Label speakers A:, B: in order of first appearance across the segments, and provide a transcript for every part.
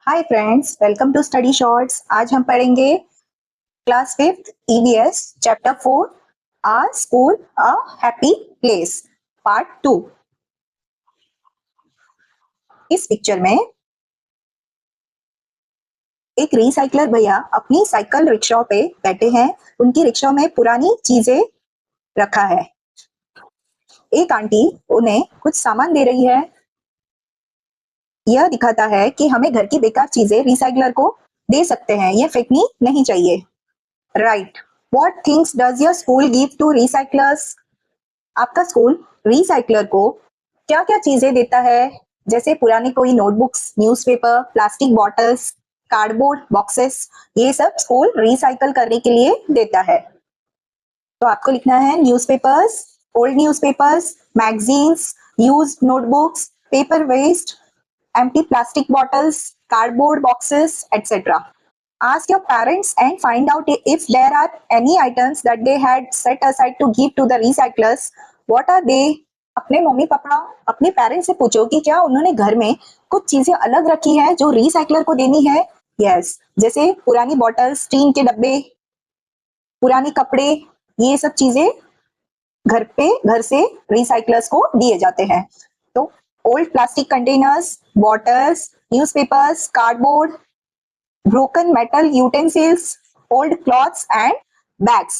A: Hi friends, welcome to study shorts. आज हम पढ़ेंगे class fifth EVS chapter 4 our school a happy place part 2। इस picture में एक रिसाइकलर भैया अपनी साइकिल रिक्शा पे बैठे हैं। उनकी रिक्शा में पुरानी चीजें रखा है। एक आंटी उन्हें कुछ सामान दे रही है। यह दिखाता है कि हमें घर की बेकार चीजें रिसाइकलर को दे सकते हैं, यह फेंकनी नहीं चाहिए। Right. What things does your school give to recyclers? आपका स्कूल रिसाइकलर को क्या क्या चीजें देता है? जैसे पुरानी कोई notebooks, newspaper, plastic bottles, cardboard boxes, ये सब स्कूल रिसाइकल करने के लिए देता है। तो आपको लिखना है newspapers, old newspapers, magazines, used notebooks, paper waste, empty plastic bottles, cardboard boxes, etc. Ask your parents and find out if there are any items that they had set aside to give to the recyclers. What are they? अपने mummy papa, अपने parents से पूछो कि क्या उन्होंने घर में कुछ चीजें अलग रखी है जो रिसाइकलर को देनी है। यस, जैसे पुरानी बॉटल्स, टीन के डब्बे, पुराने कपड़े, ये सब चीजें घर से रिसाइकलर्स को दिए जाते हैं। तो old plastic containers, bottles, newspapers, cardboard, broken metal utensils, old cloths and bags.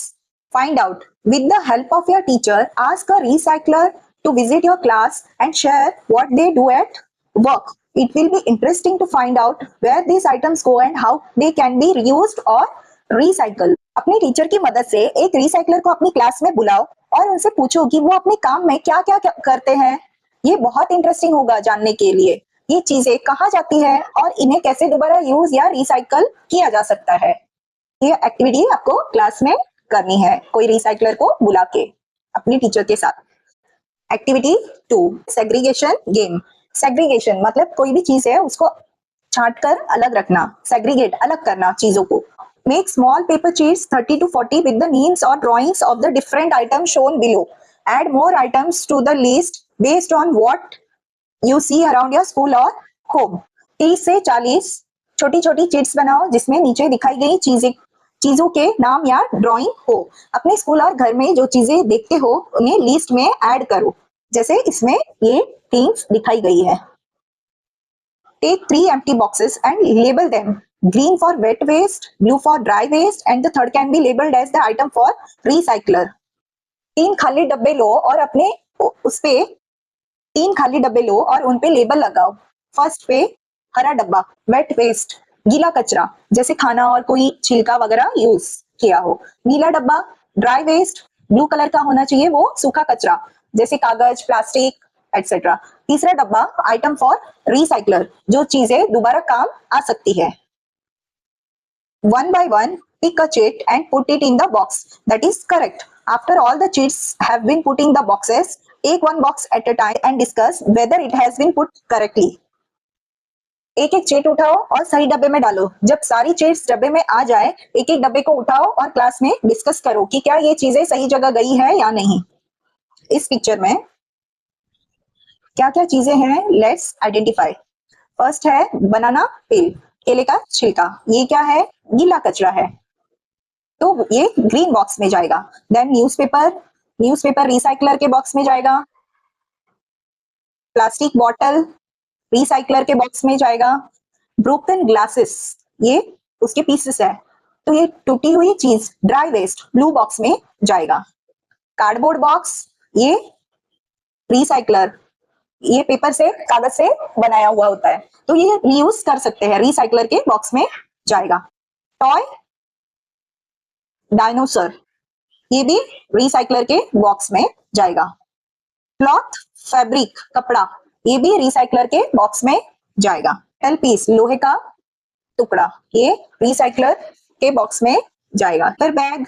A: Find out. With the help of your teacher, ask a recycler to visit your class and share what they do at work. It will be interesting to find out where these items go and how they can be reused or recycled. अपने teacher की मदद से एक recycler को अपनी class में बुलाओ और उनसे पूछो कि वो अपने काम में क्या क्या करते हैं। ये बहुत इंटरेस्टिंग होगा जानने के लिए ये चीजें कहाँ जाती है और इन्हें कैसे दोबारा यूज या रिसाइकल किया जा सकता है। ये एक्टिविटी आपको क्लास में करनी है, कोई रिसाइकलर को बुला के अपने टीचर के साथ। Activity 2, segregation game. सेग्रीगेशन मतलब कोई भी चीज है उसको छांट कर अलग रखना, सेग्रीगेट अलग करना चीजों को। Make small paper sheets 30 to 40 with the names or drawings of the different items shown below. Add more items to the list based on what you see around your school or home. 30 से 40 छोटी छोटी chits बनाओ जिसमें नीचे दिखाई गई चीजों के नाम या ड्राइंग हो। अपने स्कूल और घर में जो चीजें देखते हो उन्हें लिस्ट में ऐड करो, जैसे इसमें ये थिंग्स दिखाई गई है। Take 3 empty boxes and label them. Green for wet waste, blue for dry waste, and the third can be labeled as the item for recycler. 3 खाली डब्बे लो और अपने उस पे 3 खाली डब्बे लो और उन पे लेबल लगाओ। फर्स्ट पे हरा डब्बा, वेट वेस्ट, गीला कचरा, जैसे खाना और कोई छिलका वगैरह यूज किया हो। नीला डब्बा ड्राई वेस्ट, ब्लू कलर का होना चाहिए वो सूखा कचरा, जैसे कागज, प्लास्टिक एक्सेट्रा। तीसरा डब्बा आइटम फॉर रिसाइकलर, जो चीजें दोबारा काम आ सकती है। One by one, pick a cheat and put it in the box that is correct. After all the cheats have been put in the boxes, take one box at a time and discuss whether it has been put correctly. एक एक cheat उठाओ और सही डब्बे में डालो। जब सारी चीट्स डब्बे में आ जाए, एक एक डब्बे को उठाओ और क्लास में डिस्कस करो कि क्या ये चीजें सही जगह गई है या नहीं। इस पिक्चर में क्या क्या चीजें हैं, लेट्स आइडेंटिफाई। फर्स्ट है बनाना पेल, केले का छिलका। ये क्या है? गीला कचरा है, तो ये ग्रीन बॉक्स में जाएगा। देन न्यूज़पेपर रिसाइकलर के बॉक्स में जाएगा। प्लास्टिक बॉटल रिसाइकलर के बॉक्स में जाएगा। ब्रोकन ग्लासेस, ये उसके पीसेस है, तो ये टूटी हुई चीज ड्राई वेस्ट ब्लू बॉक्स में जाएगा। कार्डबोर्ड बॉक्स, ये रिसाइकलर, ये पेपर से, कागज से बनाया हुआ होता है, तो ये रीयूज कर सकते हैं, रिसाइकलर के बॉक्स में जाएगा। टॉय डायनोसर, ये भी रिसाइकलर के बॉक्स में जाएगा। क्लॉथ फैब्रिक कपड़ा, ये भी रिसाइकलर के बॉक्स में जाएगा। मेटल पीस लोहे का टुकड़ा, ये रिसाइकलर के बॉक्स में जाएगा। फिर बैग,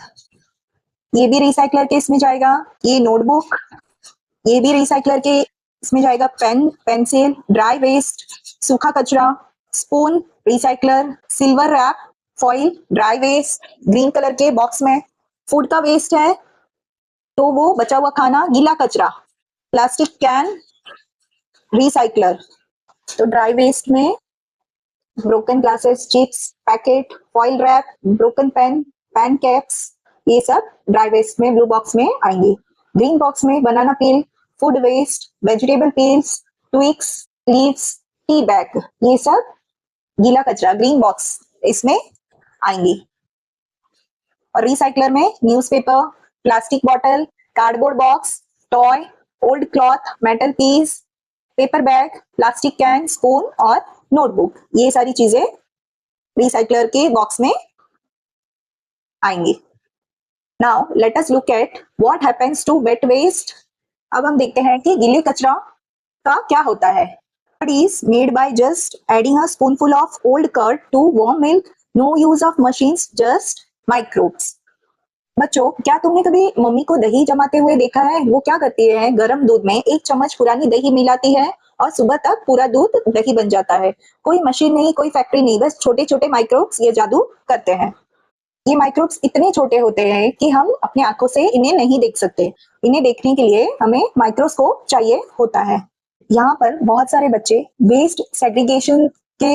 A: ये भी रिसाइकलर के इसमें जाएगा। ये नोटबुक, ये भी रिसाइकलर के इसमें जाएगा। पेन, पेंसिल, ड्राई वेस्ट, सूखा कचरा। Spoon recycler. Silver wrap, foil, dry waste, green colour के बॉक्स में। फूड का वेस्ट है तो वो बचा हुआ खाना, गीला कचरा। प्लास्टिक कैन रिसाइकलर, तो ड्राई वेस्ट में broken glasses, chips packet, foil wrap, broken pen, pen caps, ये सब ड्राई वेस्ट में ब्लू बॉक्स में आएंगी। ग्रीन बॉक्स में banana peel, food waste, vegetable peels, twigs, leaves, tea bag, ये सब गीला कचरा ग्रीन बॉक्स इसमें आएंगी। और रिसाइकलर में newspaper, plastic bottle, cardboard box, toy, old cloth, metal piece, paper bag, plastic can, spoon और नोटबुक, ये सारी चीजें रिसाइकलर के बॉक्स में आएंगी। Now let us look at what happens to wet waste. अब हम देखते हैं कि गीले कचरा का क्या होता है। It is made by just adding a spoonful of old curd to warm milk. No use of machines, just microbes. बच्चों, क्या तुमने कभी मम्मी को दही जमाते हुए देखा है? वो क्या करती है, गर्म दूध में 1 चम्मच पुरानी दही मिलाती है और सुबह तक पूरा दूध दही बन जाता है। कोई मशीन नहीं, कोई फैक्ट्री नहीं, बस छोटे छोटे माइक्रोब्स ये जादू करते हैं। ये माइक्रोब्स इतने छोटे होते हैं कि हम अपनी आंखों से इन्हें नहीं देख सकते। इन्हें देखने के लिए हमें माइक्रोस्कोप चाहिए होता है। यहाँ पर बहुत सारे बच्चे वेस्ट सेग्रीगेशन के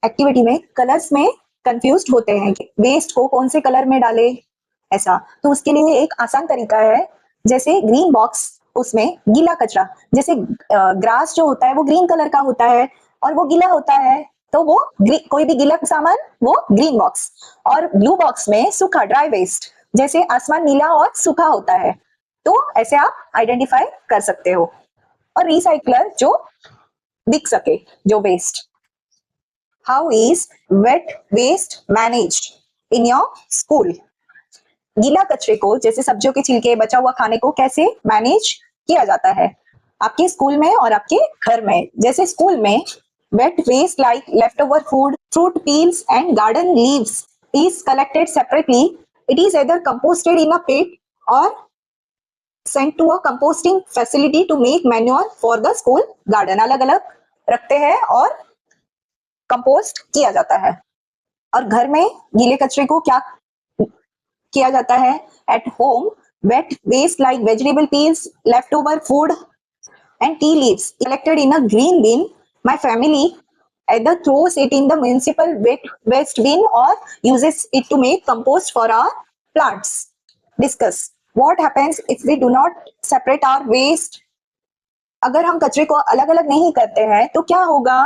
A: एक्टिविटी में कलर्स में कंफ्यूज्ड होते हैं कि वेस्ट को कौन से कलर में डाले, ऐसा। तो उसके लिए एक आसान तरीका है, जैसे ग्रीन बॉक्स, उसमें गीला कचरा, जैसे ग्रास जो होता है वो ग्रीन कलर का होता है और वो गीला होता है, तो वो कोई भी गीला सामान वो ग्रीन बॉक्स। और ब्लू बॉक्स में सूखा ड्राई वेस्ट, जैसे आसमान नीला और सूखा होता है, तो ऐसे आप आइडेंटिफाई कर सकते हो। और रिसाइकलर जो दिख सके, जो waste. How is wet waste managed in your school? गीला कचरे को, जैसे सब्जियों के छिलके, बचा हुआ खाने को कैसे मैनेज किया जाता है आपके स्कूल में और आपके घर में? जैसे स्कूल में wet waste like leftover food, fruit peels and garden leaves is collected separately. It is either composted in a pit or sent to a composting facility to make manure for the school garden. अलग अलग रखते हैं और compost किया जाता है। और घर में गीले कचरे को क्या किया जाता है? At home, wet waste like vegetable peels, leftover food and tea leaves collected in a green bin. My family either throws it in the municipal wet waste bin or uses it to make compost for our plants. Discuss what happens if we do not separate our waste. अगर हम कचरे को अलग अलग नहीं करते हैं तो क्या होगा?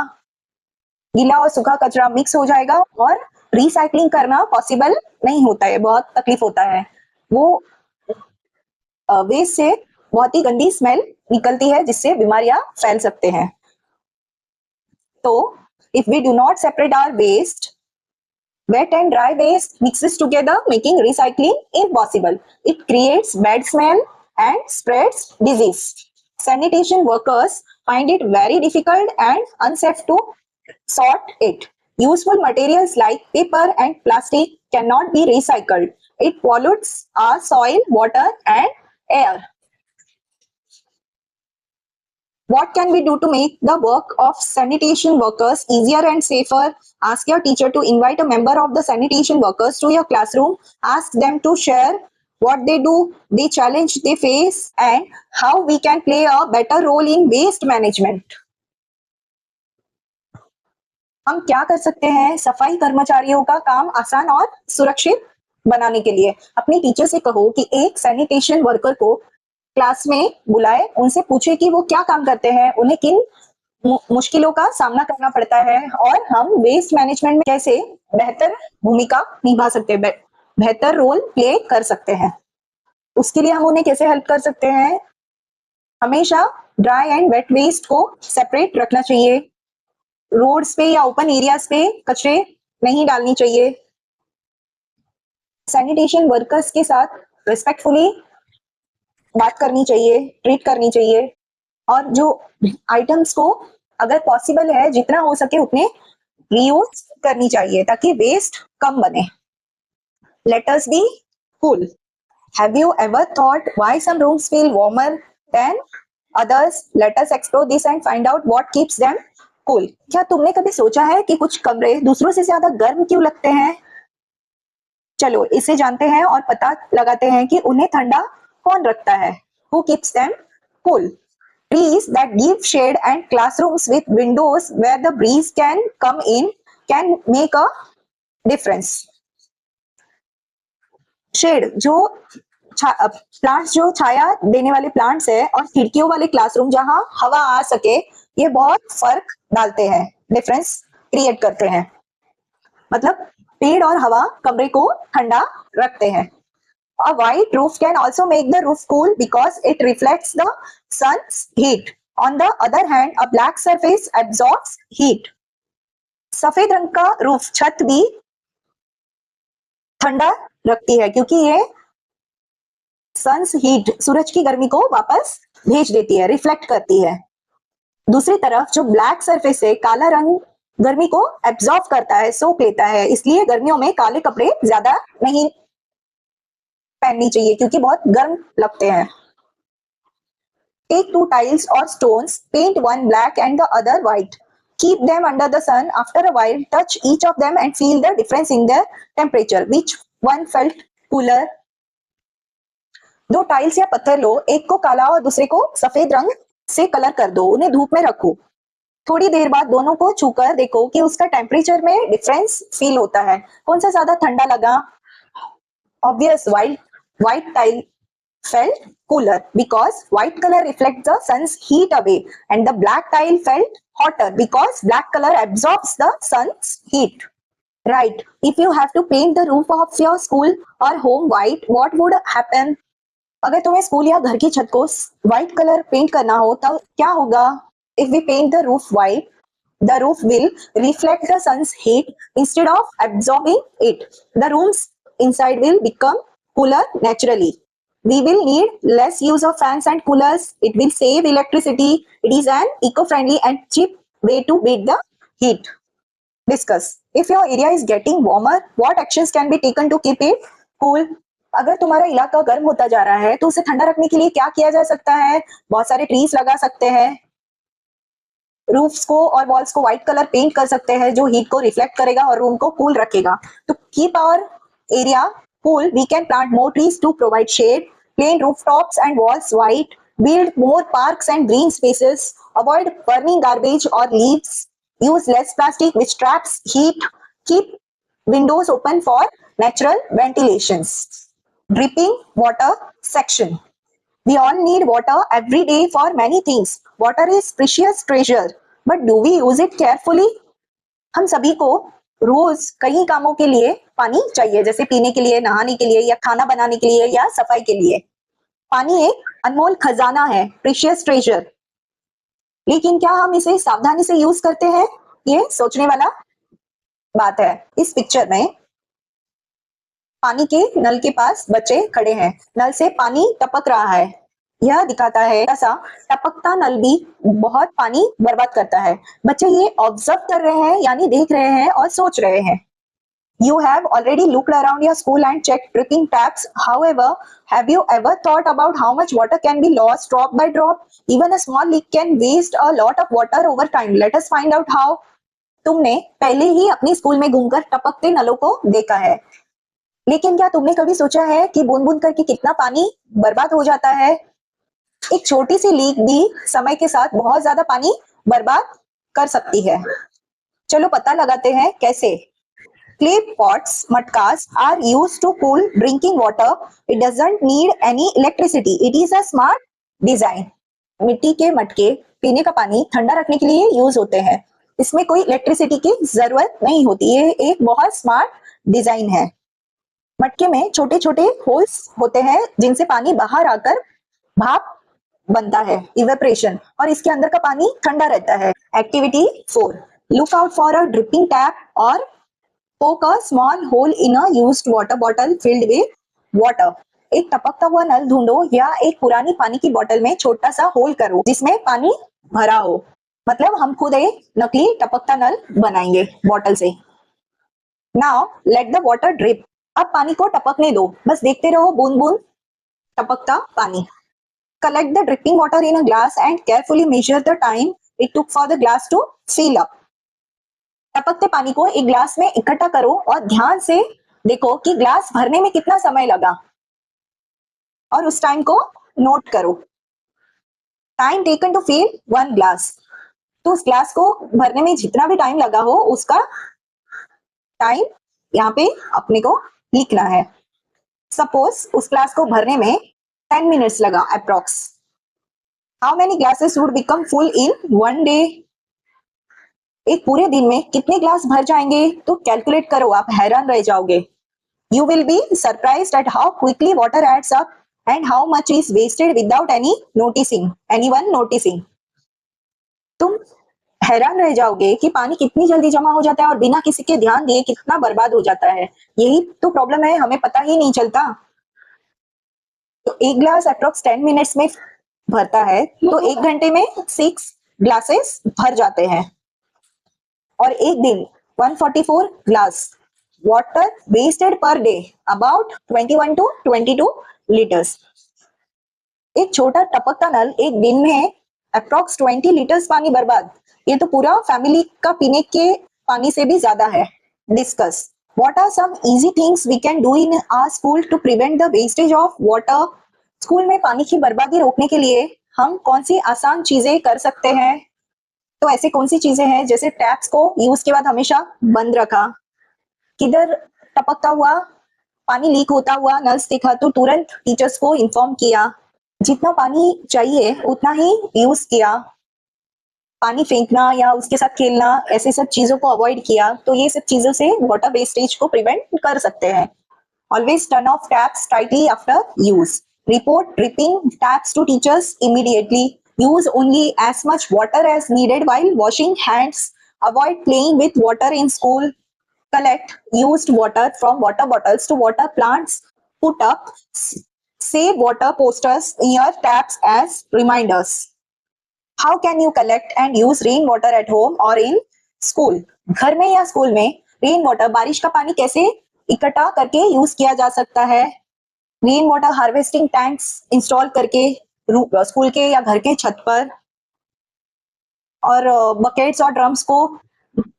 A: गीला और सूखा कचरा मिक्स हो जाएगा और रिसाइकलिंग करना पॉसिबल नहीं होता है, बहुत तकलीफ होता है। वो वेस्ट से बहुत ही गंदी स्मेल निकलती है जिससे बीमारियां फैल सकते हैं। तो if we do not separate our waste, wet and dry waste mixes together, making recycling impossible. It creates bad smell and spreads disease. Sanitation workers find it very difficult and unsafe to sort it. Useful materials like paper and plastic cannot be recycled. It pollutes our soil, water and air. What can we do to make the work of sanitation workers easier and safer? Ask your teacher to invite a member of the sanitation workers to your classroom. Ask them to share what they do, the challenge they face, and how we can play a better role in waste management. हम क्या कर सकते हैं सफाई कर्मचारियों का काम आसान और सुरक्षित बनाने के लिए? अपने टीचर से कहो कि एक सैनिटेशन वर्कर को क्लास में बुलाए, उनसे पूछे कि वो क्या काम करते हैं, उन्हें किन मुश्किलों का सामना करना पड़ता है और हम वेस्ट मैनेजमेंट में कैसे बेहतर भूमिका निभा सकते हैं, बेहतर रोल प्ले कर सकते हैं। उसके लिए हम उन्हें कैसे हेल्प कर सकते हैं? हमेशा ड्राई एंड वेट वेस्ट को सेपरेट रखना चाहिए। रोड्स पे या ओपन एरियाज पे कचरे नहीं डालनी चाहिए। सैनिटेशन वर्कर्स के साथ रिस्पेक्टफुली बात करनी चाहिए, ट्रीट करनी चाहिए और जो आइटम्स को अगर पॉसिबल है जितना हो सके उतने रीयूज करनी चाहिए ताकि वेस्ट कम बने। Let us be cool. Have you ever thought why some rooms feel warmer than others? Let us explore this and find out what keeps them cool. क्या तुमने कभी सोचा है कि कुछ कमरे दूसरों से ज्यादा गर्म क्यों लगते हैं? चलो इसे जानते हैं और पता लगाते हैं कि उन्हें ठंडा कौन रखता है। Who keeps them cool? Trees that give shade and classrooms with windows where the breeze can come in can make a difference. Shade जो प्लांट्स जो छाया देने वाले प्लांट्स है और खिड़कियों वाले क्लासरूम जहां हवा आ सके, ये बहुत फर्क डालते हैं, डिफरेंस क्रिएट करते हैं। मतलब पेड़ और हवा कमरे को ठंडा रखते हैं। A white roof can also make the roof cool because it reflects the sun's heat. On the other hand, a black surface absorbs heat. सफेद रंग का रूफ छत भी ठंडा रखती है क्योंकि ये सन्स हीट, सूरज की गर्मी को वापस भेज देती है, रिफ्लेक्ट करती है। दूसरी तरफ जो ब्लैक सरफेस है, काला रंग गर्मी को एब्जॉर्ब करता है, सोख लेता है, इसलिए गर्मियों में काले कपड़े ज्यादा नहीं पहननी चाहिए क्योंकि बहुत गर्म लगते हैं। Take two tiles or stones, paint one black and the other white. Keep them under the sun. After a while, touch each of them and feel the difference in their temperature. Which one felt cooler? दो tiles या पत्थर लो, एक को काला और दूसरे को सफेद रंग से कलर कर दो, उन्हें धूप में रखो। थोड़ी देर बाद दोनों को छूकर देखो कि उसका टेम्परेचर में डिफरेंस फील होता है, कौन सा ज्यादा ठंडा लगा। Obvious, white tile felt cooler because white color reflects the sun's heat away, and the black tile felt hotter because black color absorbs the sun's heat. Right. If you have to paint the roof of your school or home white, what would happen? अगर तुम्हें school या घर की छत को white colour paint करना हो तब क्या होगा? If we paint the roof white, the roof will reflect the sun's heat instead of absorbing it. The rooms inside will become cooler naturally. We will need less use of fans and coolers. It will save electricity. It is an eco-friendly and cheap way to beat the heat. Discuss. If your area is getting warmer, what actions can be taken to keep it cool? अगर तुम्हारा इलाका गर्म होता जा रहा है तो उसे ठंडा रखने के लिए क्या किया जा सकता है? बहुत सारे ट्रीज लगा सकते हैं, रूफ्स को और वॉल्स को व्हाइट कलर पेंट कर सकते हैं जो हीट को रिफ्लेक्ट करेगा और रूम को कूल रखेगा। तो keep our area cool, we can plant more trees to provide shade, paint rooftops and walls white, build more parks and green spaces, avoid burning garbage or leaves, use less plastic which traps heat, keep windows open for natural ventilations. Dripping water section. We all need water every day for many things. Water is precious treasure, but do we use it carefully? हम सभी को रोज कई कामों के लिए पानी चाहिए, जैसे पीने के लिए, नहाने के लिए या खाना बनाने के लिए या सफाई के लिए। पानी एक अनमोल खजाना है, प्रीशियस ट्रेजर, लेकिन क्या हम इसे सावधानी से यूज करते हैं? ये सोचने वाला बात है। इस पिक्चर में पानी के नल के पास बच्चे खड़े हैं, नल से पानी टपक रहा है। यह दिखाता है ऐसा टपकता नल भी बहुत पानी बर्बाद करता है। बच्चे ये ऑब्जर्व कर रहे हैं, यानी देख रहे हैं और सोच रहे हैं। You have already looked around your school and checked dripping taps. However, have you ever thought about how much water can be lost drop by drop? Even a small leak can waste a lot of water over time. Let us find out how. तुमने पहले ही अपने school में घूमकर टपकते नलों को देखा है, लेकिन क्या तुमने कभी सोचा है कि बूंद बूंद करके कितना पानी बर्बाद हो जाता है? एक छोटी सी लीक भी समय के साथ बहुत ज्यादा पानी बर्बाद कर सकती है। चलो पता लगाते हैं कैसे। Clay pots, matkas are used to cool drinking water. It doesn't need any electricity. It is a smart design. मिट्टी के मटके पीने का पानी ठंडा रखने के लिए यूज होते हैं, इसमें कोई इलेक्ट्रिसिटी की जरूरत नहीं होती। ये एक बहुत स्मार्ट डिजाइन है। मटके में छोटे छोटे होल्स होते हैं जिनसे पानी बाहर आकर भाप बनता है, इवेपरेशन, और इसके अंदर का पानी ठंडा रहता है। Activity 4, look out for a dripping tap और poke a small hole in a used water bottle filled with water. एक टपकता हुआ नल ढूंढो या एक पुरानी पानी की बोतल में छोटा सा होल करो जिसमें पानी भरा हो। मतलब हम खुद एक नकली टपकता नल बनाएंगे बोतल से। Now let the water drip. अब पानी को टपकने दो, बस देखते रहो बूंद बूंद टपकता पानी। Collect the dripping water in a glass and carefully measure the time it took for the glass to fill up. टपकते पानी को एक ग्लास में इकट्ठा करो और ध्यान से देखो कि ग्लास भरने में कितना समय लगा और उस टाइम को नोट करो। Time taken to fill 1 glass, तो उस ग्लास को भरने में जितना भी टाइम लगा हो उसका टाइम यहाँ पे अपने को लिखना है। सपोज उस क्लास को भरने में 10 मिनट्स लगा approx. How many glasses would become full in one day? एक पूरे दिन में कितने ग्लास भर जाएंगे? तो कैलकुलेट करो, आप हैरान रह जाओगे। You will be surprised at how quickly water adds up and how much is wasted without anyone noticing. तुम हैरान रह जाओगे कि पानी कितनी जल्दी जमा हो जाता है और बिना किसी के ध्यान दिए कितना बर्बाद हो जाता है। यही तो प्रॉब्लम है, हमें पता ही नहीं चलता। तो एक ग्लास अप्रोक्स 10 मिनट्स में भरता है, तो एक घंटे में 6 ग्लासेस भर जाते हैं। और एक दिन 144 glass water wasted per day about 21 to 22 liters. एक छोटा टपकता नल एक दिन में अप्रोक्स 20 लीटर्स पानी बर्बाद। ये तो पूरा फैमिली का पीने के पानी से भी ज्यादा है। Discuss what are some easy things we can do in our school to prevent the wastage of water. School में पानी की बर्बादी रोकने के लिए हम कौन सी आसान चीजें कर सकते हैं? तो ऐसे कौन सी चीजें हैं? जैसे टैप्स को यूज के बाद हमेशा बंद रखा, किधर टपकता हुआ पानी लीक होता हुआ नल्स देखा तो तुरंत टीचर्स को इन्फॉर्म किया, जितना पानी चाहिए उतना ही यूज किया, पानी फेंकना या उसके साथ खेलना ऐसे सब चीजों को अवॉइड किया। तो ये सब चीजों से वाटर वेस्टेज को प्रिवेंट कर सकते हैं। Always turn off taps tightly after use. Report dripping taps to teachers immediately. Use only as much water as needed while washing hands. Avoid playing with water in school. Collect used water from water bottles to water plants. Put up save water posters near taps as reminders. How can you collect and use rainwater at home or in school? घर में या school में rain water, बारिश का पानी कैसे इकट्ठा करके यूज किया जा सकता है? Rain water harvesting tanks install करके स्कूल के या घर के छत पर, और बकेट्स और ड्रम्स को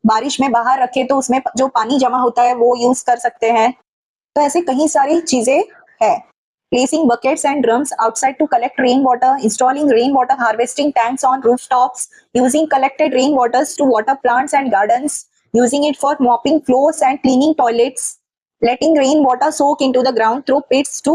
A: बारिश में बाहर रखे तो उसमें जो पानी जमा होता है वो यूज कर सकते हैं। तो ऐसे कई सारी चीजें हैं। Placing buckets and drums outside to collect rain water, installing rain water harvesting tanks on rooftops, using collected rain waters to water plants and gardens, using it for mopping floors and cleaning toilets, letting rain water soak into the ground through pits to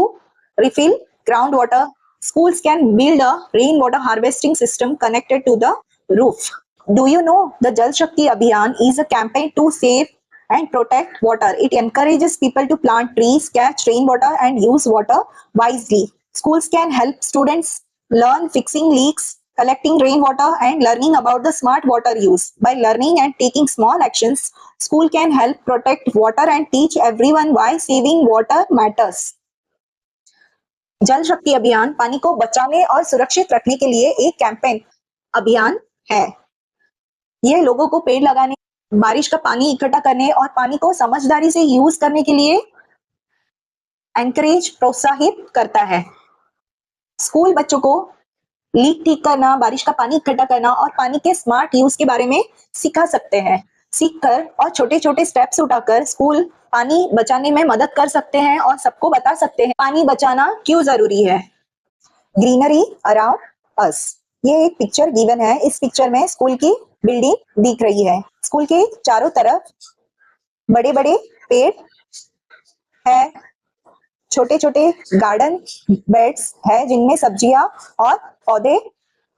A: refill groundwater. Schools can build a rainwater harvesting system connected to the roof. Do you know the Jal Shakti Abhiyan is a campaign to save and protect water. It encourages people to plant trees, catch rainwater and use water wisely. Schools can help students learn fixing leaks, collecting rainwater and learning about the smart water use. By learning and taking small actions, school can help protect water and teach everyone why saving water matters. जल शक्ति अभियान पानी को बचाने और सुरक्षित रखने के लिए एक कैंपेन अभियान है। यह लोगों को पेड़ लगाने, बारिश का पानी इकट्ठा करने और पानी को समझदारी से यूज करने के लिए एनकरेज, प्रोत्साहित करता है। स्कूल बच्चों को लीक ठीक करना, बारिश का पानी इकट्ठा करना और पानी के स्मार्ट यूज के बारे में सिखा सकते हैं। सीखकर और छोटे छोटे स्टेप्स उठाकर स्कूल पानी बचाने में मदद कर सकते हैं और सबको बता सकते हैं पानी बचाना क्यों जरूरी है। ग्रीनरी अराउंड अस, ये एक पिक्चर गिवन है। इस पिक्चर में स्कूल की बिल्डिंग दिख रही है। स्कूल के चारों तरफ बड़े बड़े पेड़ है, छोटे छोटे गार्डन बेड्स है जिनमें सब्जियां और पौधे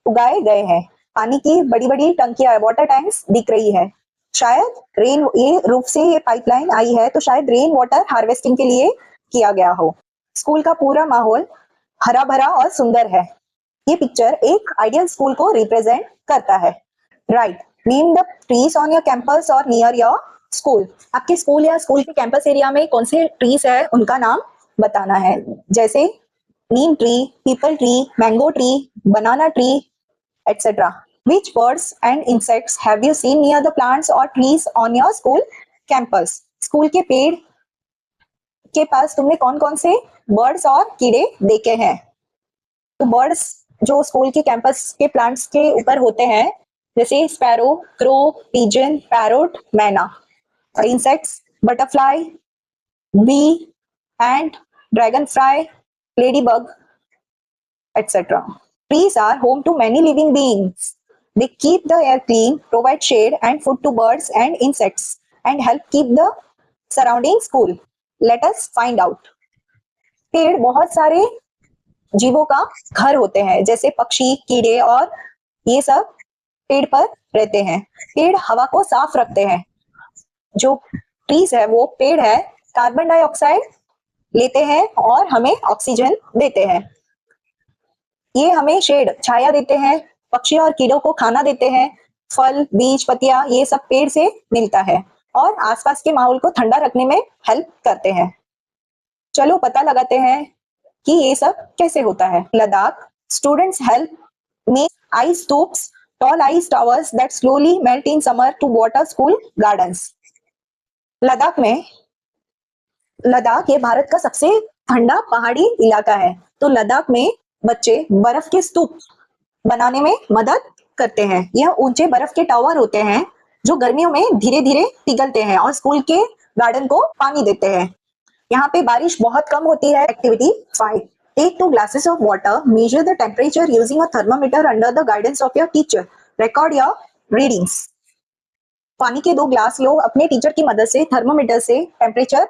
A: उगाए गए हैं। पानी की बड़ी बड़ी टंकियां, वाटर टैंक्स दिख रही है। शायद ये रूफ से ये पाइपलाइन आई है तो शायद रेन वाटर हार्वेस्टिंग के लिए किया गया हो। स्कूल का पूरा माहौल हरा भरा और सुंदर है। ये पिक्चर एक आइडियल स्कूल को रिप्रेजेंट करता है। Right, name the trees on your campus और नियर योर स्कूल। आपके स्कूल या स्कूल के कैंपस एरिया में कौन से ट्रीज है उनका नाम बताना है, जैसे neem tree, peepal tree, mango tree, banana tree, etc. Which birds and insects have you seen near the plants or trees on your school campus? School के पेड़ के पास तुमने कौन कौन से बर्ड्स और कीड़े देखे हैं? तो बर्ड्स जो स्कूल के कैंपस के प्लांट्स के ऊपर होते हैं, जैसे sparrow, crow, pigeon, parrot, myna. और insects butterfly, bee, ant, dragonfly, ladybug, etc. Trees are home to many living beings. They keep the air clean, provide shade and food to birds and insects, and help keep the surrounding school, let us find out. पेड़ बहुत सारे जीवों का घर होते हैं, जैसे पक्षी, कीड़े और ये सब पेड़ पर रहते हैं। पेड़ हवा को साफ रखते हैं। जो ट्रीज है वो पेड़ है, कार्बन डाइऑक्साइड लेते हैं और हमें ऑक्सीजन देते हैं। ये हमें शेड, छाया देते हैं। पक्षी और कीड़ों को खाना देते हैं। फल, बीज, पत्तियां ये सब पेड़ से मिलता है और आसपास के माहौल को ठंडा रखने में हेल्प करते हैं। चलो पता लगाते हैं कि ये सब कैसे होता है। Ladakh, students help make ice tubes, tall ice towers that slowly melt in summer to water school gardens. Ladakh ये भारत का सबसे ठंडा पहाड़ी इलाका है। तो लद्दाख में बच्चे बर्फ के स्तूप बनाने में मदद करते हैं। यह ऊंचे बर्फ के टावर होते हैं जो गर्मियों में धीरे धीरे पिघलते हैं और स्कूल के गार्डन को पानी देते हैं। यहाँ पे बारिश बहुत कम होती है। Activity 5, take 2 glasses of water, measure the temperature using a thermometer under the guidance of your teacher. Record your readings. पानी के 2 ग्लास लो, अपने टीचर की मदद से थर्मोमीटर से टेम्परेचर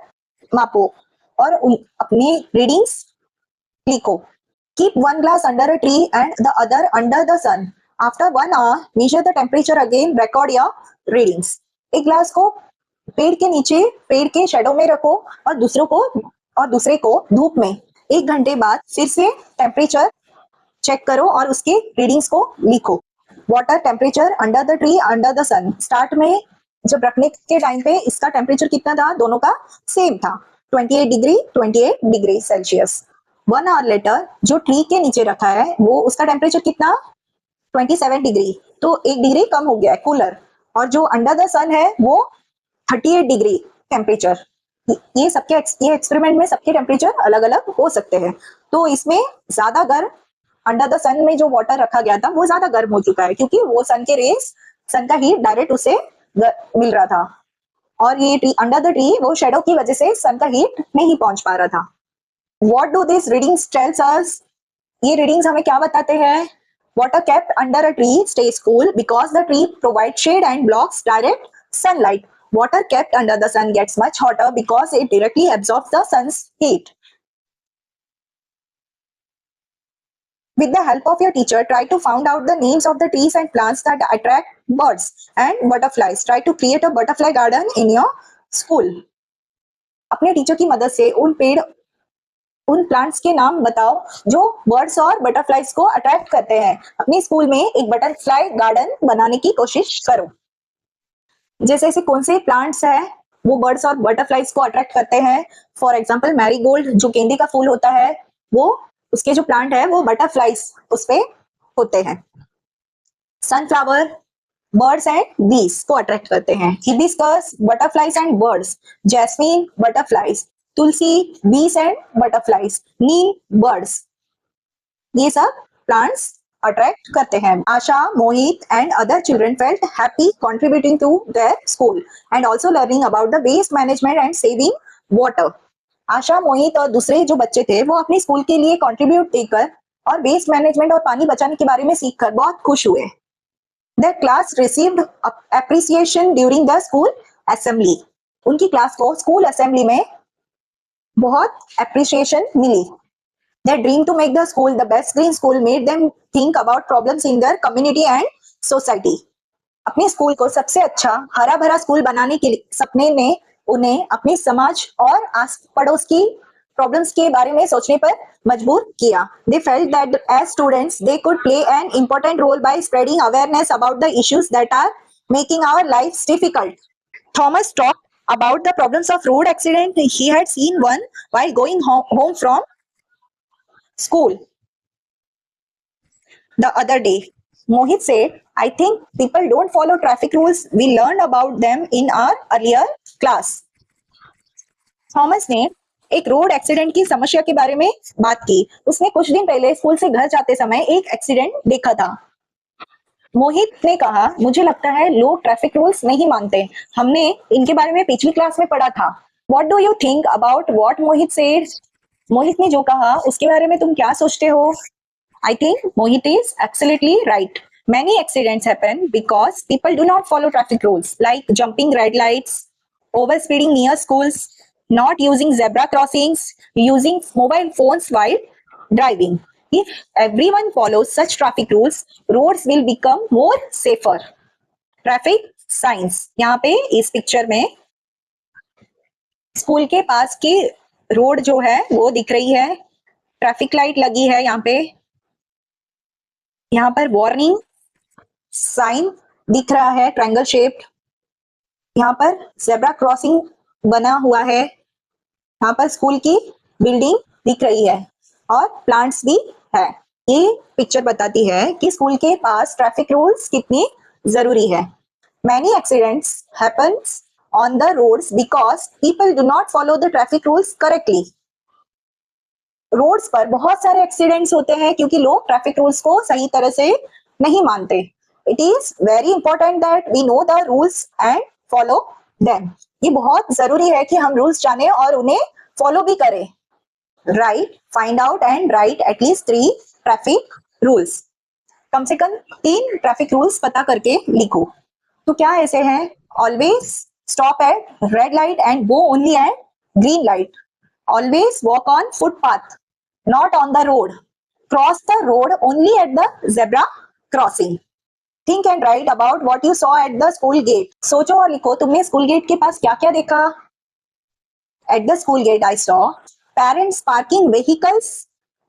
A: मापो और अपने रीडिंग्स लिखो। Keep 1 glass under a tree and the other under the sun. After 1 hour, measure the temperature again. Record your readings. एक ग्लास को पेड़ के नीचे, पेड़ के शेडो में रखो और दूसरे को धूप में। 1 घंटे बाद फिर से टेम्परेचर चेक करो और उसके रीडिंग्स को लिखो। Water temperature under the tree under the sun. Start में जब रखने के टाइम पे इसका टेम्परेचर कितना था, दोनों का सेम था, 28 डिग्री सेल्सियस। 1 आवर लेटर जो ट्री के नीचे रखा है वो उसका टेम्परेचर कितना, 27 डिग्री, तो 1 डिग्री कम हो गया है, कूलर। और जो अंडर द सन है वो 38 डिग्री टेम्परेचर। ये एक्सपेरिमेंट में सबके टेम्परेचर अलग अलग हो सकते हैं। तो इसमें ज्यादा गर्म, अंडर द सन में जो वाटर रखा गया था वो ज्यादा गर्म हो चुका है क्योंकि वो सन के रेस, सन का हीट डायरेक्ट उसे मिल रहा था। और ये ट्री, अंडर द ट्री, वो शेडो की वजह से सन का हीट नहीं पहुंच पा रहा था। What do this readings tells us? ये रीडिंग्स हमें क्या बताते हैं? Water kept under a tree stays cool because the tree provide shade and blocks direct sunlight. Water kept under the sun gets much hotter because it directly absorbs the sun's heat. With the help of your teacher, try to find out the names of the trees and plants that attract birds and butterflies. Try to create a butterfly garden in your school. अपने teacher की मदद से उन plants के नाम बताओ जो birds और बटरफ्लाइज को अट्रैक्ट करते हैं। अपने स्कूल में एक बटरफ्लाई गार्डन बनाने की कोशिश करो। जैसे ऐसे कौन से प्लांट्स है वो बर्ड्स और बटरफ्लाइज को अट्रैक्ट करते हैं? फॉर एग्जाम्पल मैरीगोल्ड, जो गेंदे का फूल होता है, वो उसके जो प्लांट है वो बटरफ्लाइज उस पे होते हैं। सनफ्लावर बर्ड्स एंड बीज को अट्रैक्ट करते हैं। Hibiscus butterflies and birds, jasmine butterflies, tulsi bees and butterflies, Neem birds, ये सब प्लांट्स attract करते हैं। आशा, मोहित and other children felt happy contributing to their school and also learning about the waste management and saving water. आशा, मोहित और दूसरे जो बच्चे थे वो अपने स्कूल के लिए कंट्रीब्यूट देकर और वेस्ट मैनेजमेंट और पानी बचाने के बारे में सीखकर बहुत खुश हुए। Their class received appreciation during the school assembly. उनकी क्लास को स्कूल असेंबली में बहुत एप्रिसिएशन मिली। Their dream to make the school the best green school made them think about problems in their community and society. अपने school को सबसे अच्छा हरा भरा स्कूल बनाने के सपने ने उन्हें अपने समाज और आस पड़ोस की प्रॉब्लम्स के बारे में सोचने पर मजबूर किया। They felt that as students they could play an important role by spreading awareness about the issues that are making our lives difficult. Thomas talked about the problems of road accident he had seen one while going home from school the other day. Mohit said, I think people don't follow traffic rules. We learned about them in our earlier class. Thomas ने एक road accident की समस्या के बारे में बात की। उसने कुछ दिन पहले स्कूल से घर जाते समय एक एक्सीडेंट देखा था। मोहित ने कहा, मुझे लगता है लोग ट्रैफिक रूल्स नहीं मानते। हमने इनके बारे में पिछली क्लास में पढ़ा था। What do you think about what Mohit said? मोहित ने जो कहा उसके बारे में तुम क्या सोचते हो? I think Mohit is absolutely right. Many accidents happen because people do not follow traffic rules like jumping red lights. overspeeding near schools, not using zebra crossings, using mobile phones while driving. If everyone follows such traffic rules, roads will become more safer. Traffic science यहाँ पे इस picture में school के पास की road जो है वो दिख रही है, ट्रैफिक लाइट लगी है यहाँ पर वार्निंग साइन दिख रहा है ट्रायंगल शेप्ड, यहाँ पर जेब्रा क्रॉसिंग बना हुआ है, यहाँ पर स्कूल की बिल्डिंग दिख रही है और प्लांट्स भी है। ये पिक्चर बताती है कि स्कूल के पास ट्रैफिक रूल्स कितनी जरूरी है। Many accidents happens on the roads because people do not follow the traffic rules correctly. Roads पर बहुत सारे एक्सीडेंट्स होते हैं क्योंकि लोग ट्रैफिक रूल्स को सही तरह से नहीं मानते। It is very important that we know the rules and follow them. ये बहुत जरूरी है कि हम रूल्स जाने और उन्हें फॉलो भी करें। Right, find out and write at least 3 traffic rules. कम से कम 3 ट्रैफिक रूल्स पता करके लिखो। तो क्या ऐसे हैं? Always stop at red light and go only at green light. Always walk on footpath, not on the road. Cross the road only at the zebra crossing. Think and write about what you saw at the school gate. सोचो और लिखो तुमने school gate के पास क्या क्या देखा। At the school gate I saw parents parking vehicles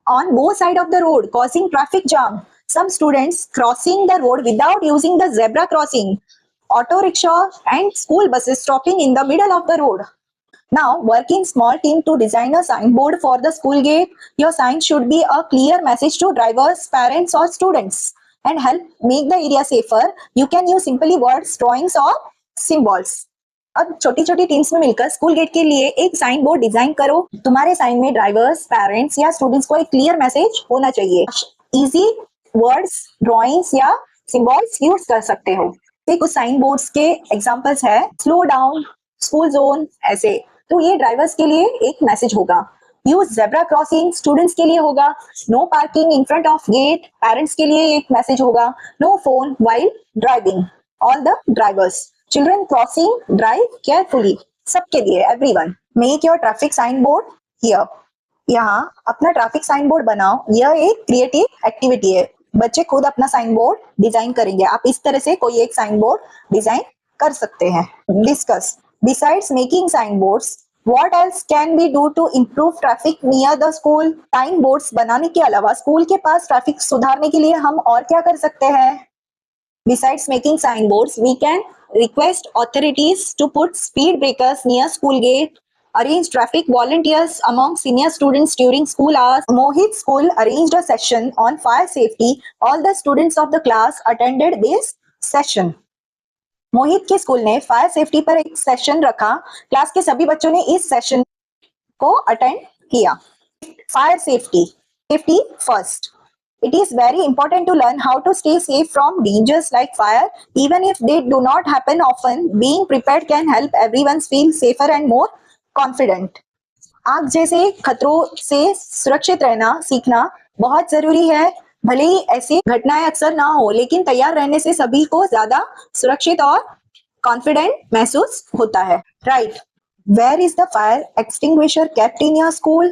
A: on both sides of the road causing traffic jam. Some students crossing the road without using the zebra crossing. Auto rickshaw and school buses stopping in the middle of the road. Now, work in small team to design a signboard for the school gate. Your sign should be a clear message to drivers, parents or students and help make the area safer. You can use simply words, drawings or symbols. अब छोटी छोटी teams में मिलकर school gate के लिए एक sign board design करो। तुम्हारे साइन में ड्राइवर्स, पेरेंट्स या स्टूडेंट्स को एक क्लियर मैसेज होना चाहिए। इजी वर्ड्स, ड्राइंग्स या सिंबल्स यूज कर सकते हो। कुछ साइन बोर्ड्स के एग्जांपल्स है, स्लो डाउन, स्कूल जोन, ऐसे। तो ये ड्राइवर्स के लिए एक मैसेज होगा। यूज जेब्रा क्रॉसिंग स्टूडेंट्स के लिए होगा। No parking in front of gate parents के लिए एक मैसेज होगा। No phone while driving all the drivers. Children crossing drive carefully, सबके लिए, everyone. Make your traffic sign board here. यहाँ अपना ट्रैफिक साइन बोर्ड बनाओ। यह एक क्रिएटिव एक्टिविटी है। बच्चे खुद अपना साइन बोर्ड डिजाइन करेंगे। आप इस तरह से कोई एक साइन बोर्ड डिजाइन कर सकते हैं। Discuss Besides making signboards, what else can we do to improve traffic near the school? Signboards बनाने के अलावा स्कूल के पास ट्रैफिक सुधारने के लिए हम और क्या कर सकते हैं? Besides making signboards, we can request authorities to put speed breakers near school gate, arrange traffic volunteers among senior students during school hours. Mohit school arranged a session on fire safety. All the students of the class attended this session. मोहित के school ने fire safety पर एक session रखा। Class के सभी बच्चों ने इस सेशन को अटेंड किया। Fire safety, safety first. It is very important to learn how to stay safe from dangers like fire. Even if they do not happen often, being prepared can help everyone feel safer and more confident. आग जैसे खतरों से सुरक्षित रहना सीखना बहुत जरूरी है। भले ही ऐसी घटनाएं अक्सर ना हो, लेकिन तैयार रहने से सभी को ज्यादा सुरक्षित और कॉन्फिडेंट महसूस होता है। Right, where is the fire extinguisher kept in your school?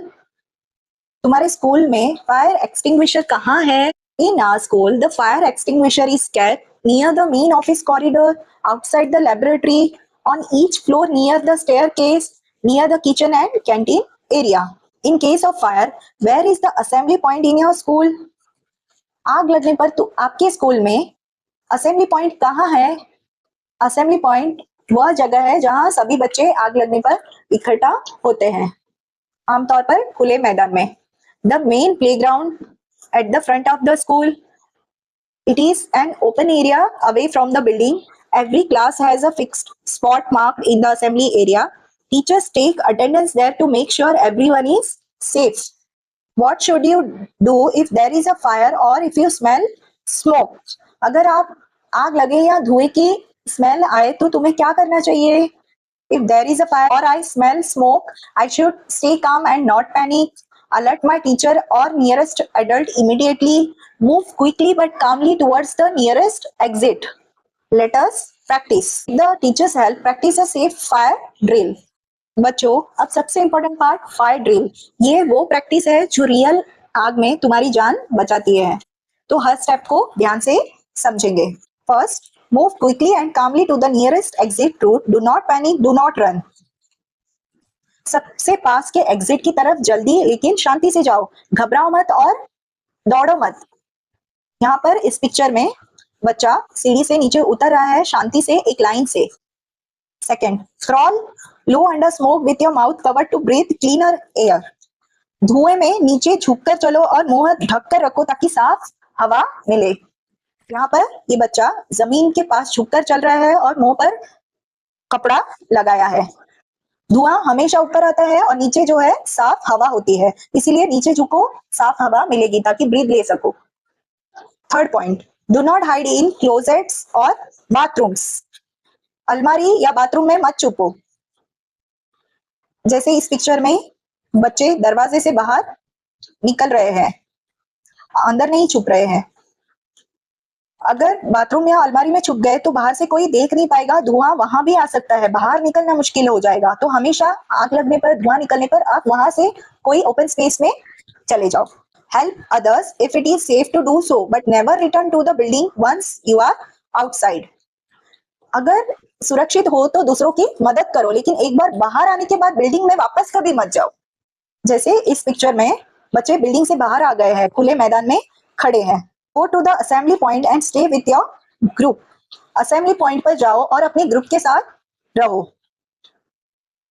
A: तुम्हारे स्कूल में फायर एक्सटिंग्विशर कहाँ है? In our school the fire extinguisher is kept near the main office corridor, outside the laboratory, on each floor near the staircase, near the kitchen and canteen area. In case of fire, where is the assembly point in your school? आग लगने पर तो आपके school में assembly point कहाँ है? Assembly point वह जगह है जहां सभी बच्चे आग लगने पर इकट्ठा होते हैं, आमतौर पर खुले मैदान में। The main playground at the front of the school, it is an open area away from the building. Every class has a fixed spot marked in the assembly area. Teachers take attendance there to make sure everyone is safe. What should you do if there is a fire or if you smell smoke? अगर आप आग लगे या धुएं की smell आए तो तुम्हें क्या करना चाहिए? If there is a fire or I smell smoke, I should stay calm and not panic. Alert my teacher or nearest adult immediately. Move quickly but calmly towards the nearest exit. Let us practice. The teachers help practice a safe fire drill. बच्चों, अब सबसे important part, fire drill. ये वो practice है जो real आग में तुम्हारी जान बचाती है। तो हर स्टेप को ध्यान से समझेंगे। First, move quickly and calmly to the nearest exit route. Do not panic, do not run. सबसे पास के एग्जिट की तरफ जल्दी लेकिन शांति से जाओ, घबराओ मत और दौड़ो मत। यहाँ पर इस पिक्चर में बच्चा सीढ़ी से नीचे उतर रहा है शांति से, एक लाइन से। Second, crawl low under smoke with your mouth covered to breathe cleaner air. धुएं में नीचे झुककर चलो और मुंह ढककर रखो ताकि साफ हवा मिले। यहाँ पर ये बच्चा जमीन के पास झुककर चल रहा है और मुंह पर कपड़ा लगाया है। धुआं हमेशा ऊपर आता है और नीचे जो है साफ हवा होती है, इसीलिए नीचे झुको, साफ हवा मिलेगी ताकि ब्रीथ ले सको। Third point, do not hide in closets और बाथरूम्स। अलमारी या बाथरूम में मत छुपो। जैसे इस पिक्चर में बच्चे दरवाजे से बाहर निकल रहे हैं, अंदर नहीं छुप रहे हैं। अगर बाथरूम या अलमारी में छुप गए तो बाहर से कोई देख नहीं पाएगा, धुआं वहां भी आ सकता है, बाहर निकलना मुश्किल हो जाएगा। तो हमेशा आग लगने पर, धुआं निकलने पर आप वहां से कोई ओपन स्पेस में चले जाओ। Help others if it is safe to do so, but never return to the building once you are outside. अगर सुरक्षित हो तो दूसरों की मदद करो, लेकिन एक बार बाहर आने के बाद बिल्डिंग में वापस कभी मत जाओ। जैसे इस पिक्चर में बच्चे बिल्डिंग से बाहर आ गए हैं, खुले मैदान में खड़े हैं। Go to the assembly point and stay with your group. Assembly point पर जाओ और अपने ग्रुप के साथ रहो।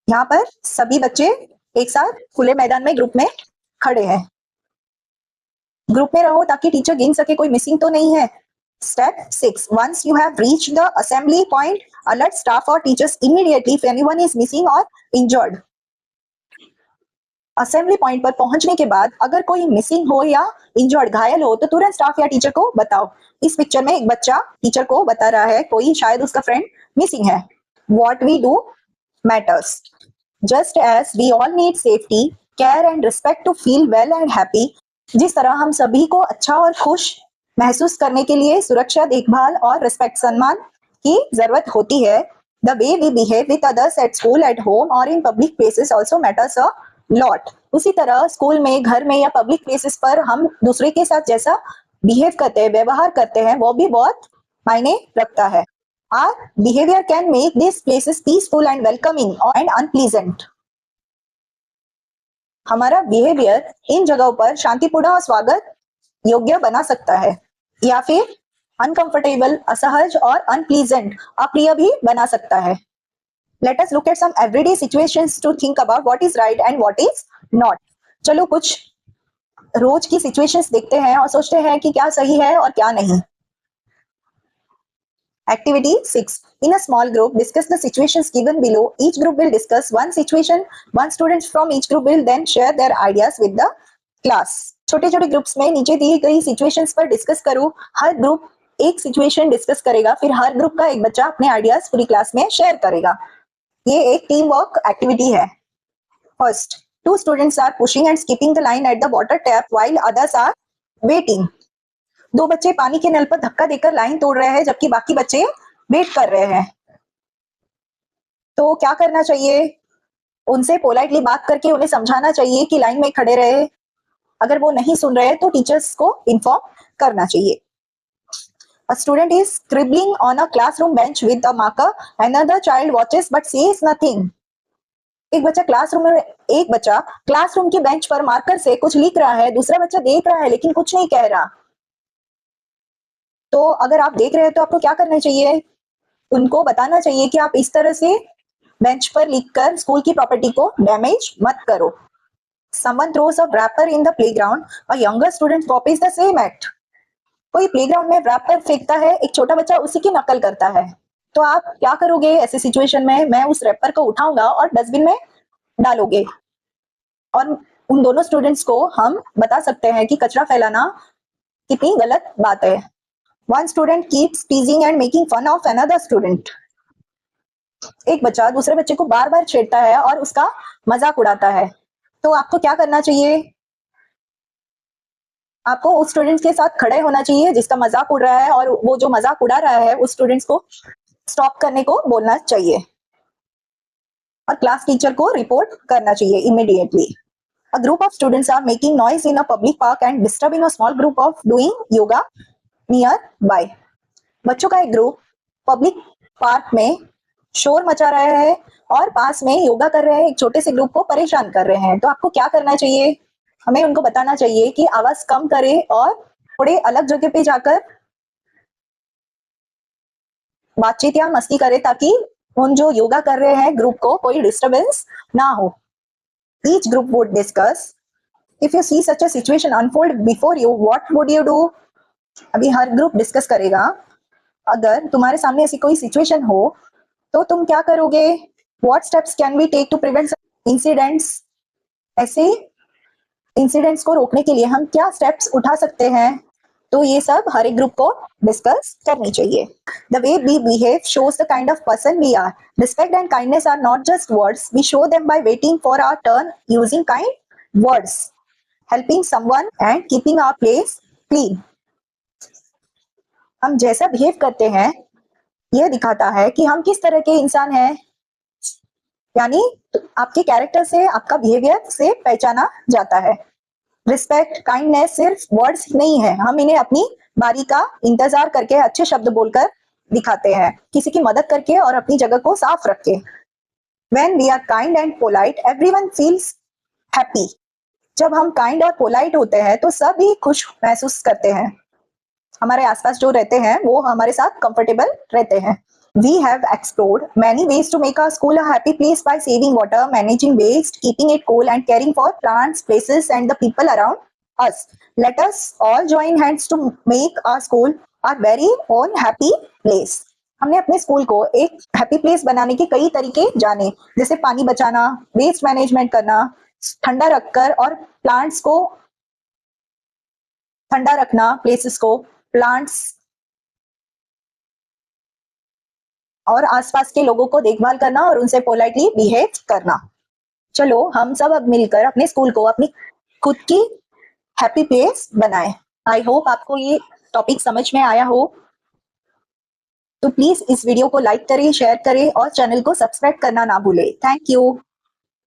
A: यहाँ पर सभी बच्चे एक साथ खुले मैदान में ग्रुप में खड़े हैं। ग्रुप में रहो ताकि टीचर गिन सके कोई मिसिंग तो नहीं है। Step 6. Once you have reached the assembly point, alert staff or teachers immediately if anyone is missing or injured. Assembly point पर पहुंचने के बाद अगर कोई मिसिंग हो या इंजर्ड, घायल हो, तो तुरंत स्टाफ या टीचर को बताओ। इस पिक्चर में एक बच्चा टीचर को बता रहा है कोई शायद उसका फ्रेंड मिसिंग है। What we do matters. Just as we all need safety, care and respect to feel well and happy. जिस तरह हम सभी को अच्छा और खुश महसूस करने के लिए सुरक्षा, देखभाल और रिस्पेक्ट, सम्मान की जरूरत होती है, the way we behave with others at school, at home or in public places also matters a lot. उसी तरह स्कूल में, घर में या पब्लिक प्लेसेस पर हम दूसरे के साथ जैसा बिहेव करते हैं, व्यवहार करते हैं, वो भी बहुत मायने रखता है। Our behavior can make these places peaceful and welcoming and unpleasant. हमारा बिहेवियर इन जगहों पर शांतिपूर्ण और स्वागत योग्य बना सकता है या फिर अनकंफर्टेबल, असहज और अनप्लीजेंट, अप्रिय भी बना सकता है। Let us look at some everyday situations to think about what is right and what is not. चलो कुछ रोज की सिचुएशंस देखते हैं और सोचते हैं कि क्या सही है और क्या नहीं। Activity 6. In a small group, discuss the situations given below. Each group will discuss one situation. One student from each group will then share their ideas with the class. छोटे छोटे ग्रुप्स में नीचे दी गई सिचुएशंस पर discuss करो। हर group एक situation discuss करेगा, फिर हर ग्रुप का एक बच्चा अपने आइडियाज पूरी क्लास में शेयर करेगा। ये एक टीम वर्क एक्टिविटी है। First, 2 students are pushing and skipping the line at the water tap while others are waiting. 2 बच्चे पानी के नल पर धक्का देकर लाइन तोड़ रहे हैं जबकि बाकी बच्चे वेट कर रहे हैं। तो क्या करना चाहिए? उनसे पोलाइटली बात करके उन्हें समझाना चाहिए कि लाइन में खड़े रहे। अगर वो नहीं सुन रहे तो टीचर्स को इन्फॉर्म करना चाहिए। A student is scribbling on a classroom bench with a marker. Another child watches but says nothing. एक बच्चा क्लासरूम की बेंच पर मार्कर से कुछ लिख रहा है, दूसरा बच्चा देख रहा है लेकिन कुछ नहीं कह रहा। तो अगर आप देख रहे हैं तो आपको क्या करना चाहिए? उनको बताना चाहिए कि आप इस तरह से बेंच पर लिखकर स्कूल की प्रॉपर्टी को डैमेज मत करो। Someone throws a wrapper in the playground. A younger student copies the same act. कोई प्लेग्राउंड में रैपर फेंकता है, एक छोटा बच्चा उसी की नकल करता है। तो आप क्या करोगे ऐसे सिचुएशन में? मैं उस रैपर को उठाऊंगा और डस्टबिन में डालोगे। और उन दोनों स्टूडेंट्स को हम बता सकते हैं कि कचरा फैलाना कितनी गलत बात है। One student keeps teasing and making fun of another student. एक बच्चा दूसरे बच्चे को बार बार छेड़ता है और उसका मजाक उड़ाता है। तो आपको क्या करना चाहिए? आपको उस स्टूडेंट्स के साथ खड़े होना चाहिए जिसका मजाक उड़ रहा है, और वो जो मजाक उड़ा रहा है उस स्टूडेंट्स को स्टॉप करने को बोलना चाहिए। और क्लास टीचर को रिपोर्ट करना चाहिए immediately. A group of students are making noise in a public park and disturbing a small group of doing yoga nearby. बच्चों का एक ग्रुप पब्लिक पार्क में शोर मचा रहा है और पास में योगा कर रहे हैं, एक छोटे से ग्रुप को परेशान कर रहे हैं। तो आपको क्या करना चाहिए? हमें उनको बताना चाहिए कि आवाज कम करें और थोड़े अलग जगह पे जाकर बातचीत या मस्ती करें ताकि उन जो योगा कर रहे हैं ग्रुप को कोई डिस्टरबेंस ना हो। Each group would discuss. If you see such a situation unfold before you, what would you do? अभी हर ग्रुप डिस्कस करेगा, अगर तुम्हारे सामने ऐसी कोई सिचुएशन हो तो तुम क्या करोगे? What steps can we take to prevent incidents? ऐसे इंसिडेंट्स को रोकने के लिए हम क्या स्टेप्स उठा सकते हैं? तो ये सब हर एक ग्रुप को डिस्कस करनी चाहिए। The way we behave shows the kind of person we are. Respect and kindness are not just words. We show them by waiting for our turn, using kind words, helping someone and keeping our place clean. हम जैसा behave करते हैं यह दिखाता है कि हम किस तरह के इंसान हैं, यानी आपके कैरेक्टर से, आपका बिहेवियर से पहचाना जाता है। रिस्पेक्ट, काइंडनेस सिर्फ वर्ड्स नहीं है, हम इन्हें अपनी बारी का इंतजार करके अच्छे शब्द बोलकर दिखाते हैं, किसी की मदद करके और अपनी जगह को साफ रख के। When we are kind and polite, everyone feels happy. जब हम काइंड और पोलाइट होते हैं तो सभी खुश महसूस करते हैं, हमारे आसपास जो रहते हैं वो हमारे साथ कंफर्टेबल रहते हैं। We have explored many ways to make our school a happy place by saving water, managing waste, keeping it cool, and caring for plants, places, and the people around us. Let us all join hands to make our school our very own happy place. हमने अपने school को एक happy place बनाने के कई तरीके जाने, जैसे पानी बचाना, वेस्ट मैनेजमेंट करना, ठंडा रखकर और प्लांट्स को ठंडा रखना, प्लेसेस को, प्लांट्स और आसपास के लोगों को देखभाल करना और उनसे पोलाइटली बिहेव करना। चलो हम सब अब मिलकर अपने स्कूल को अपनी खुद की हैप्पी प्लेस बनाएं। आई होप आपको ये टॉपिक समझ में आया हो। तो प्लीज इस वीडियो को लाइक करें, शेयर करें और चैनल को सब्सक्राइब करना ना भूलें। Thank you.